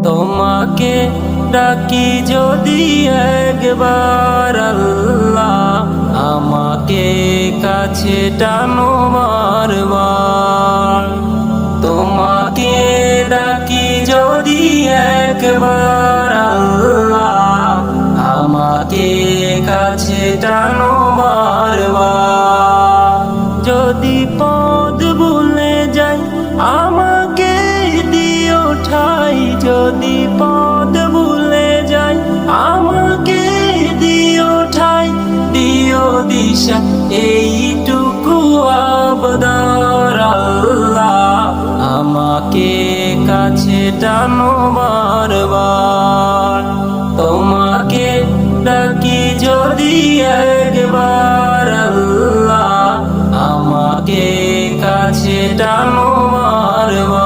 তোমাকে ডাকি যদি একবার আল্লাহ, আমাকে কাছে টানো বারবার। তোমাকে ডাকি যদি একবার আল্লাহ, আমাকে কাছে টানো বারবার। যদি পথ ভুলে যাই আমাকে দিও ঠাই, যদি পথ ভুলে যাই আমাকে দিও ঠাই, দিও দিশা এইটুকু আবদার আল্লাহ, আমাকে কাছে টানো বারবার। তোমাকে ডাকি যদি একবার আল্লাহ, আমাকে কাছে টানো বারবার।